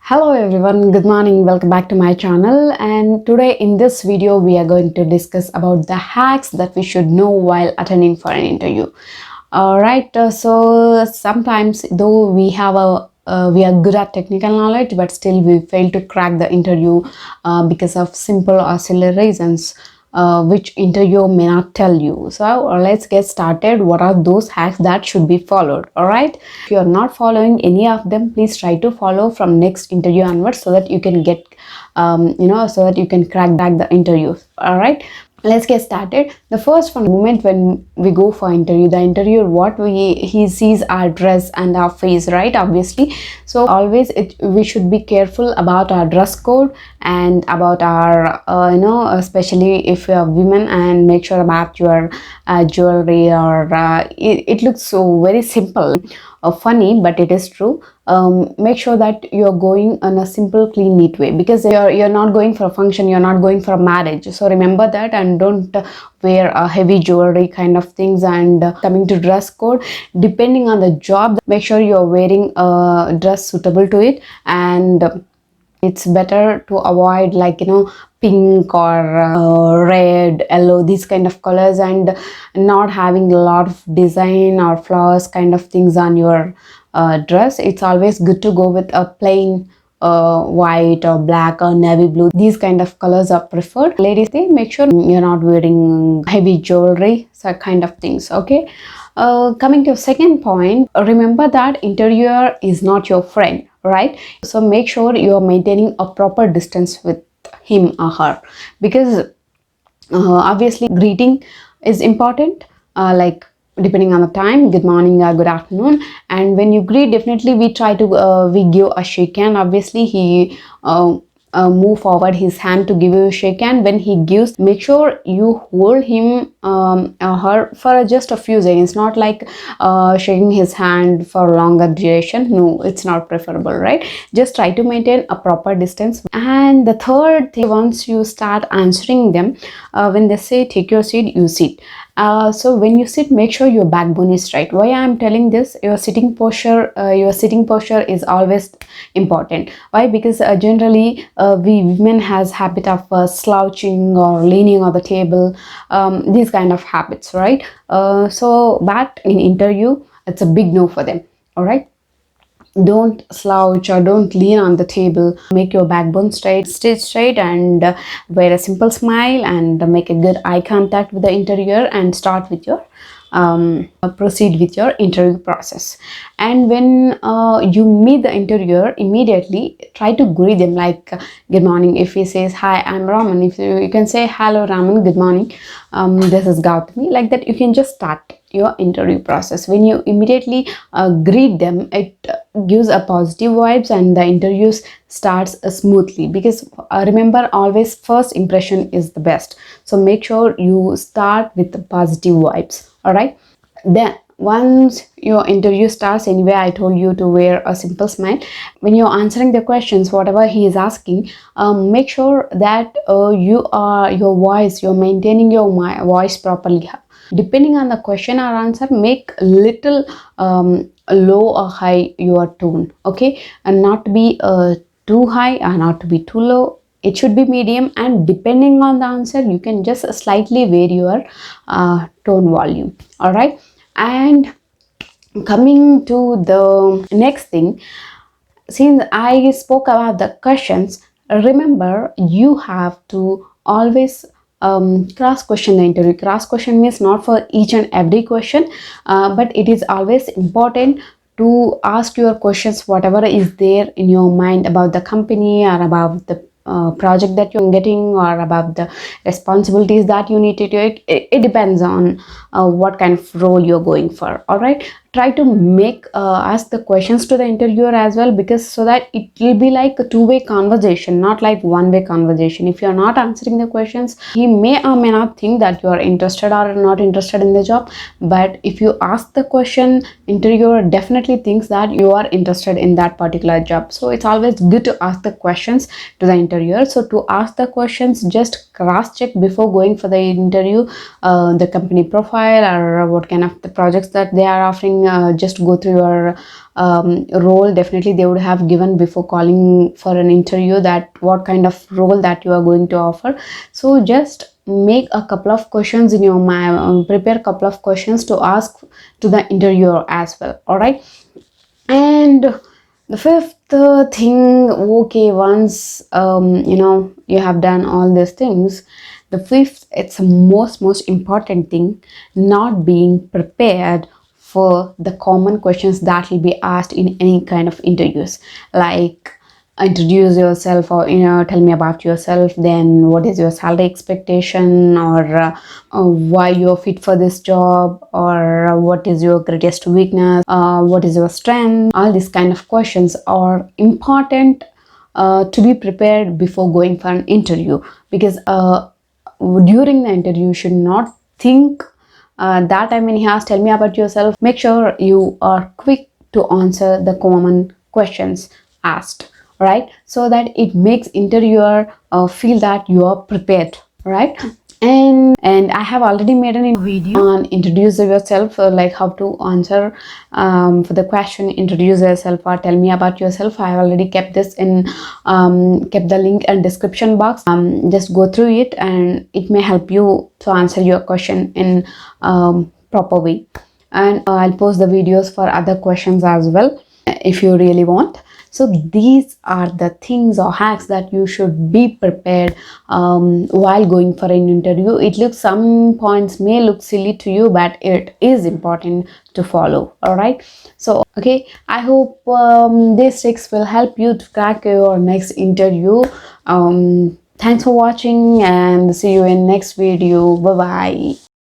Hello everyone, good morning, welcome back to my channel. And today in this video we are going to discuss about the hacks that we should know while attending for an interview. Alright, so sometimes though we are good at technical knowledge, but still we fail to crack the interview because of simple or silly reasons, which interview may not tell you. So let's get started. What are those hacks that should be followed? All right, if you are not following any of them, please try to follow from next interview onwards so that you can get so that you can crack the interview. All right, let's get started. The first one, moment when we go for interview, the interviewer, he sees our dress and our face, right? Obviously, so always we should be careful about our dress code and about our especially if you are women, and make sure about your jewelry, or it looks so very simple or funny, but it is true. Make sure that you're going on a simple, clean, neat way, because you're not going for a function, you're not going for a marriage. So remember that, and don't wear a heavy jewelry kind of things. And coming to dress code, depending on the job, make sure you're wearing a dress suitable to it. And it's better to avoid, like, pink or red, yellow, these kind of colors, and not having a lot of design or flowers kind of things on your dress. It's always good to go with a plain white or black or navy blue. These kind of colors are preferred. Ladies, they make sure you're not wearing heavy jewelry, so kind of things. Okay, coming to second point, remember that interviewer is not your friend, right? So make sure you're maintaining a proper distance with him or her, because obviously greeting is important, like depending on the time, good morning or good afternoon. And when you greet, definitely we try to we give a shake hand. Obviously he move forward his hand to give you a shake hand. When he gives, make sure you hold him or her for just a few seconds, not like shaking his hand for longer duration. No, it's not preferable, right? Just try to maintain a proper distance. And the third thing, once you start answering them, when they say take your seat, you sit. So when you sit, make sure your backbone is straight. Why I'm telling this, your sitting posture is always important. Why? Because generally we women has habit of slouching or leaning on the table, these kind of habits, right? So but in interview, it's a big no for them. All right, don't slouch or don't lean on the table. Make your backbone straight, stay straight, and wear a simple smile, and make a good eye contact with the interviewer, and start with your proceed with your interview process. And when you meet the interviewer, immediately try to greet them like good morning. If he says hi, I'm Raman, if you can say hello Raman, good morning, this is Gautami, like that. You can just start your interview process. When you immediately greet them, it gives a positive vibes, and the interviews starts smoothly, because remember, always first impression is the best. So make sure you start with the positive vibes. All right, then once your interview starts, anyway I told you to wear a simple smile. When you're answering the questions, whatever he is asking, make sure that you're maintaining your voice properly. Depending on the question or answer, make little low or high your tone. Okay, and not to be too high or not to be too low. It should be medium, and depending on the answer, you can just slightly vary your tone volume. All right, and coming to the next thing, since I spoke about the questions, remember you have to always cross question the interview. Cross question means not for each and every question, but it is always important to ask your questions, whatever is there in your mind about the company, or about the project that you're getting, or about the responsibilities that you need to take. It depends on what kind of role you're going for. All right, try to make ask the questions to the interviewer as well, because so that it will be like a two-way conversation, not like one-way conversation. If you're not answering the questions, he may or may not think that you are interested or not interested in the job. But if you ask the question, interviewer definitely thinks that you are interested in that particular job. So it's always good to ask the questions to the interviewer. So to ask the questions, just cross check before going for the interview the company profile, or what kind of the projects that they are offering something, just go through your role. Definitely they would have given before calling for an interview that what kind of role that you are going to offer. So just make a couple of questions in your mind, prepare a couple of questions to ask to the interviewer as well. All right. And the fifth thing, okay, once you have done all these things, the fifth, it's the most important thing, not being prepared for the common questions that will be asked in any kind of interviews, like introduce yourself, or tell me about yourself, then what is your salary expectation, or why you're fit for this job, or what is your greatest weakness, what is your strength. All these kind of questions are important to be prepared before going for an interview, because during the interview you should not think that time when he asks tell me about yourself. Make sure you are quick to answer the common questions asked, right, so that it makes interviewer feel that you are prepared, right. And I have already made an video on introduce yourself, like how to answer for the question introduce yourself or tell me about yourself. I have already kept this in kept the link in description box. Just go through it and it may help you to answer your question in proper way. And I'll post the videos for other questions as well if you really want. So these are the things or hacks that you should be prepared while going for an interview. It looks, some points may look silly to you, but it is important to follow. All right. So okay, I hope these tricks will help you to crack your next interview. Thanks for watching and see you in next video. Bye bye.